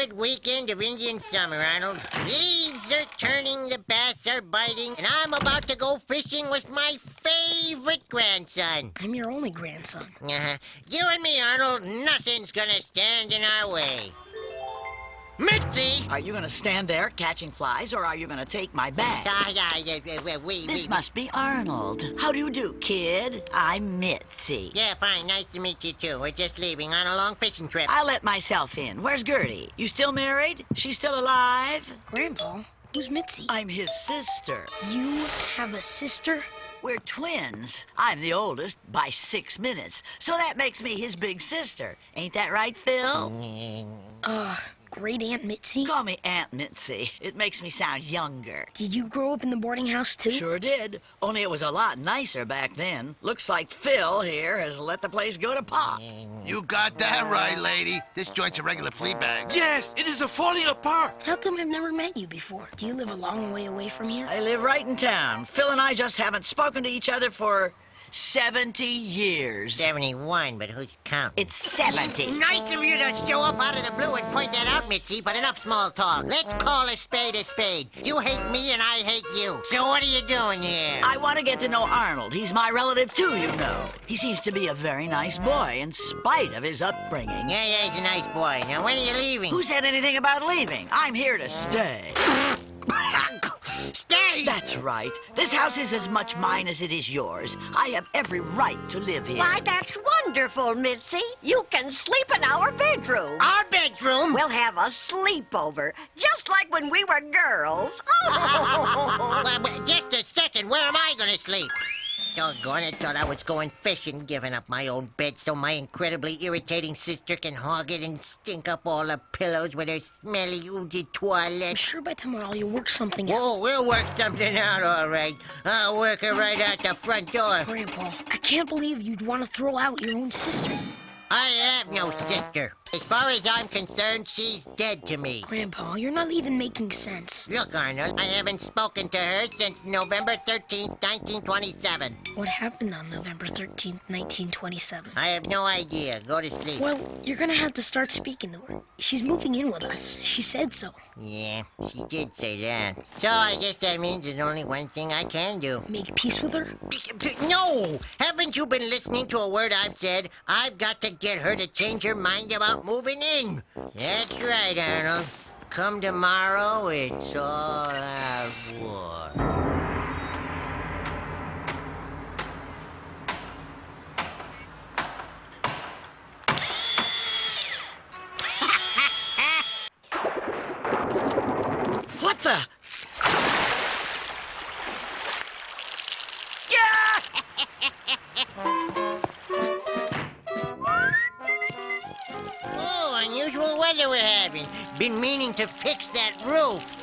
good weekend of Indian summer, Arnold. Leaves are turning, the bass are biting, and I'm about to go fishing with my favorite grandson. I'm your only grandson. You and me, Arnold, nothing's gonna stand in our way. Mitzi! Are you going to stand there catching flies, or are you going to take my bag? This must be Arnold. How do you do, kid? I'm Mitzi. Yeah, fine. Nice to meet you, too. We're just leaving on a long fishing trip. I'll let myself in. Where's Gertie? You still married? She's still alive? Grandpa, who's Mitzi? I'm his sister. You have a sister? We're twins. I'm the oldest by 6 minutes, so that makes me his big sister. Ain't that right, Phil? Great Aunt Mitzi? Call me Aunt Mitzi. It makes me sound younger. Did you grow up in the boarding house, too? Sure did. Only it was a lot nicer back then. Looks like Phil here has let the place go to pot. You got that right, lady. This joint's a regular flea bag. Yes, it is falling apart. How come I've never met you before? Do you live a long way away from here? I live right in town. Phil and I just haven't spoken to each other for 70 years. 71, but who's counting? It's 70. Nice of you to show up out of the blue and point that out, Mitzi, but enough small talk. Let's call a spade a spade. You hate me and I hate you. So what are you doing here? I want to get to know Arnold. He's my relative, too, you know. He seems to be a very nice boy, in spite of his upbringing. Yeah, he's a nice boy. Now, when are you leaving? Who said anything about leaving? I'm here to stay. Stay! That's right. This house is as much mine as it is yours. I have every right to live here. Why, that's wonderful, Mitzi. You can sleep in our bedroom. Our bedroom? We'll have a sleepover, just like when we were girls. Well, just a second. Where am I going to sleep? Doggone it, thought I was going fishing, giving up my own bed so my incredibly irritating sister can hog it and stink up all the pillows with her smelly, oozy toilet. I'm sure by tomorrow you'll work something out. Oh, we'll work something out, all right. I'll work her right out the front door. Grandpa, I can't believe you'd want to throw out your own sister. I have no sister. As far as I'm concerned, she's dead to me. Grandpa, you're not even making sense. Look, Arnold, I haven't spoken to her since November 13th, 1927. What happened on November 13th, 1927? I have no idea. Go to sleep. Well, you're gonna have to start speaking to her. She's moving in with us. She said so. Yeah, she did say that. So I guess that means there's only one thing I can do. Make peace with her? No! Haven't you been listening to a word I've said? I've got to get her to change her mind about moving in. That's right, Arnold. Come tomorrow, it's all out war. What the? Oh, unusual weather we're having. Been meaning to fix that roof.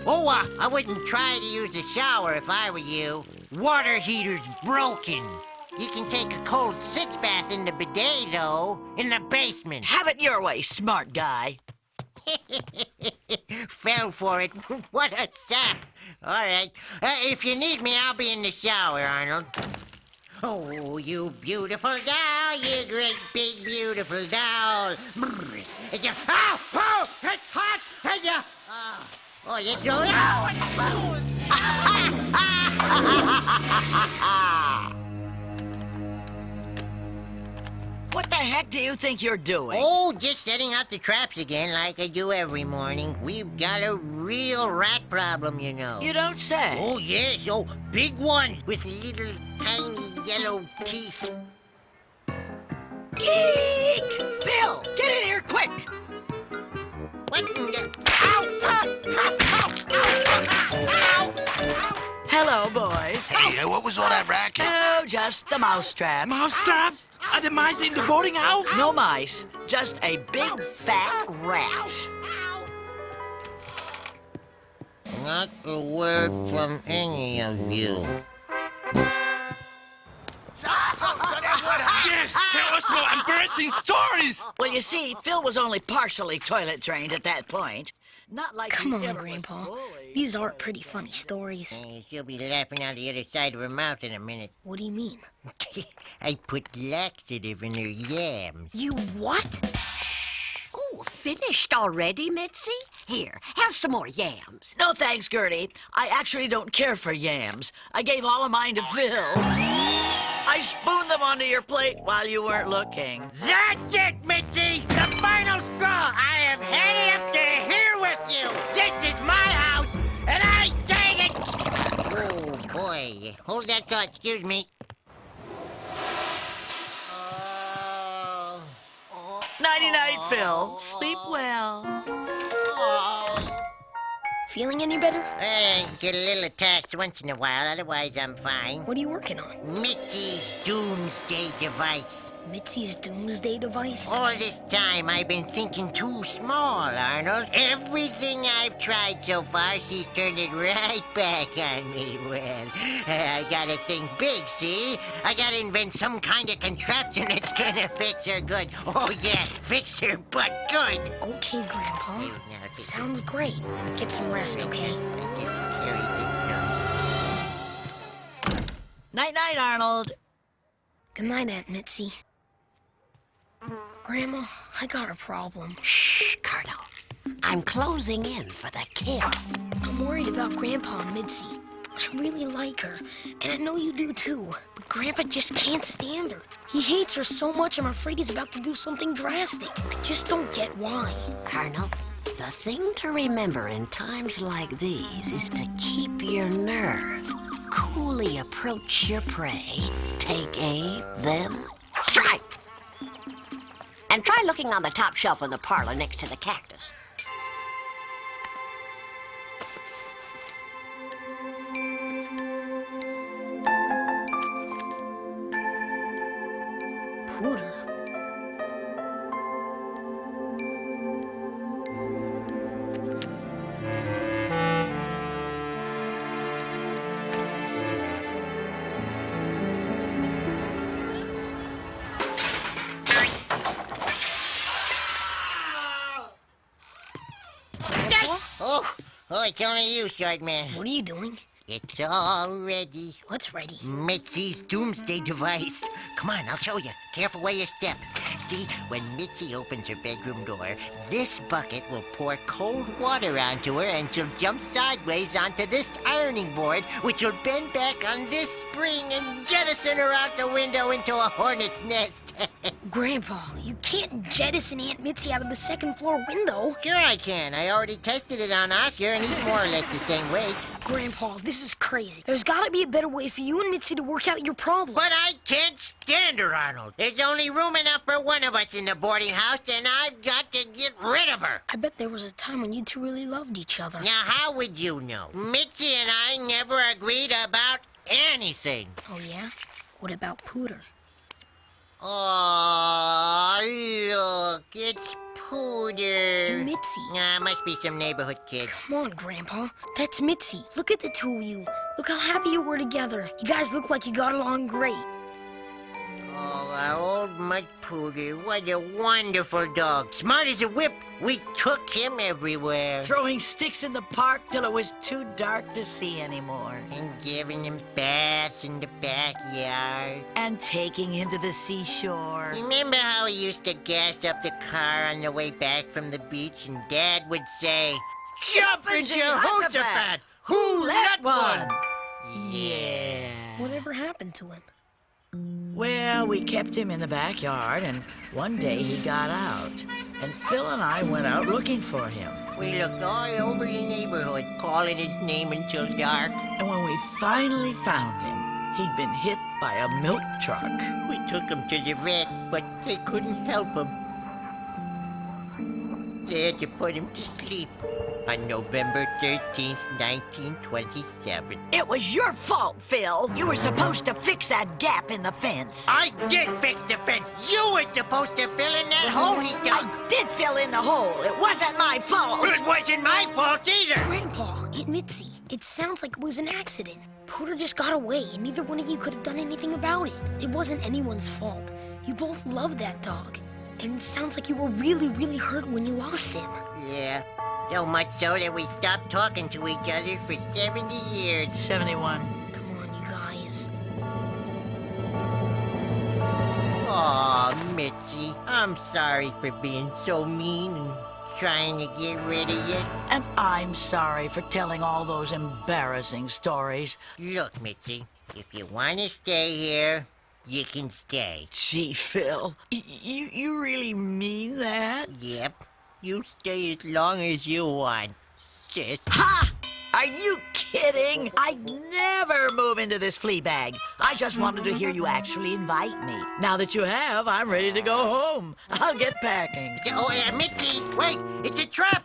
I wouldn't try to use the shower if I were you. Water heater's broken. You can take a cold sitz bath in the bidet, though, in the basement. Have it your way, smart guy. Fell for it. What a sap. All right. If you need me, I'll be in the shower, Arnold. Oh, you beautiful doll, you great big beautiful doll. It's a, oh, it's hot. Oh, you do it. What the heck do you think you're doing? Oh, just setting out the traps again like I do every morning. We've got a real rat problem, you know. You don't say. Oh, yes. Oh, big one with little tiny yellow teeth. Eek! Phil, get in here quick! What in the... Ow! Ow! Ow! Ow! Ow! Hello, boys. Hey, what was all that racket? Oh, just the mousetraps. Mousetraps? Are the mice in the boarding house? No mice, just a big fat rat. Not a word from any of you. Yes, tell us more embarrassing stories. Well, you see, Phil was only partially toilet trained at that point. Not like Come he on, ever was Grandpa. fully. These are pretty funny stories. She'll be laughing out the other side of her mouth in a minute. What do you mean? I put laxative in her yams. You what? Oh, finished already, Mitzi? Here, have some more yams. No thanks, Gertie. I actually don't care for yams. I gave all of mine to Phil. I spooned them onto your plate while you weren't looking. That's it, Mitzi! The final straw! I have had it up to here with you! This is my house, and I say it! Oh, boy. Hold that thought, excuse me. Nighty-night, Phil. Sleep well. Feeling any better? I get a little attached once in a while, otherwise I'm fine. What are you working on? Mitzi's doomsday device. Mitzi's doomsday device? All this time I've been thinking too small, Arnold. Everything I've tried so far, she's turned it right back on me. Well, I gotta think big, see? I gotta invent some kind of contraption that's gonna fix her good. Oh, yeah, fix her butt good. Okay, Grandpa. Sounds great. Get some rest, okay? Night-night, Arnold. Good night, Aunt Mitzi. Grandma, I got a problem. Shh, Cardo. I'm closing in for the kill. I'm worried about Grandpa and Mitzi. I really like her, and I know you do too. But Grandpa just can't stand her. He hates her so much, I'm afraid he's about to do something drastic. I just don't get why. Colonel, the thing to remember in times like these is to keep your nerve. Coolly approach your prey, take aim, then strike. And try looking on the top shelf in the parlor next to the cactus. Pooter. Oh, it's only you, short man. What are you doing? It's all ready. What's ready? Mitzi's doomsday device. Come on, I'll show you. Careful where you step. See, when Mitzi opens her bedroom door, this bucket will pour cold water onto her and she'll jump sideways onto this ironing board, which will bend back on this spring and jettison her out the window into a hornet's nest. Grandpa, you can't jettison Aunt Mitzi out of the second floor window. Sure I can. I already tested it on Oscar, and he's more or less the same weight. Grandpa, this is crazy. There's gotta be a better way for you and Mitzi to work out your problem. But I can't stand her, Arnold. There's only room enough for one of us in the boarding house, and I've got to get rid of her. I bet there was a time when you two really loved each other. Now, how would you know? Mitzi and I never agreed about anything. Oh, yeah? What about Pooter? Oh, look, it's Pooter. And Mitzi. Must be some neighborhood kid. Come on, Grandpa. That's Mitzi. Look at the two of you. Look how happy you were together. You guys look like you got along great. Oh, our old mutt Pooter. What a wonderful dog. Smart as a whip. We took him everywhere. Throwing sticks in the park till it was too dark to see anymore. And giving him baths in the backyard. And taking him to the seashore. Remember how he used to gas up the car on the way back from the beach, and Dad would say, "Jump into your Jehoshaphat! Who let one?" Yeah. Whatever happened to him? Well, we kept him in the backyard, and one day he got out. And Phil and I went out looking for him. We looked all over the neighborhood, calling his name until dark. And when we finally found him, he'd been hit by a milk truck. We took him to the vet, but they couldn't help him. They had to put him to sleep on November 13th, 1927. It was your fault, Phil. You were supposed to fix that gap in the fence. I did fix the fence. You were supposed to fill in that hole he dug. I did fill in the hole. It wasn't my fault. It wasn't my fault either. Grandpa, Aunt Mitzi, it sounds like it was an accident. Pooter just got away, and neither one of you could have done anything about it. It wasn't anyone's fault. You both loved that dog. And it sounds like you were really, really hurt when you lost him. Yeah, so much so that we stopped talking to each other for 70 years. 71. Come on, you guys. Aw, Mitzi, I'm sorry for being so mean and trying to get rid of you. And I'm sorry for telling all those embarrassing stories. Look, Mitzi, if you want to stay here, you can stay. Gee, Phil, you really mean that? Yep. You stay as long as you want, sis. Ha! Are you kidding? I'd never move into this flea bag. I just wanted to hear you actually invite me. Now that you have, I'm ready to go home. I'll get packing. Oh, Mitzi, wait! It's a trap!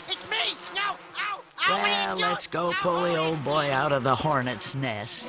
It's me! No! Ow! Ow! Well, let's go pull the old boy out of the hornet's nest.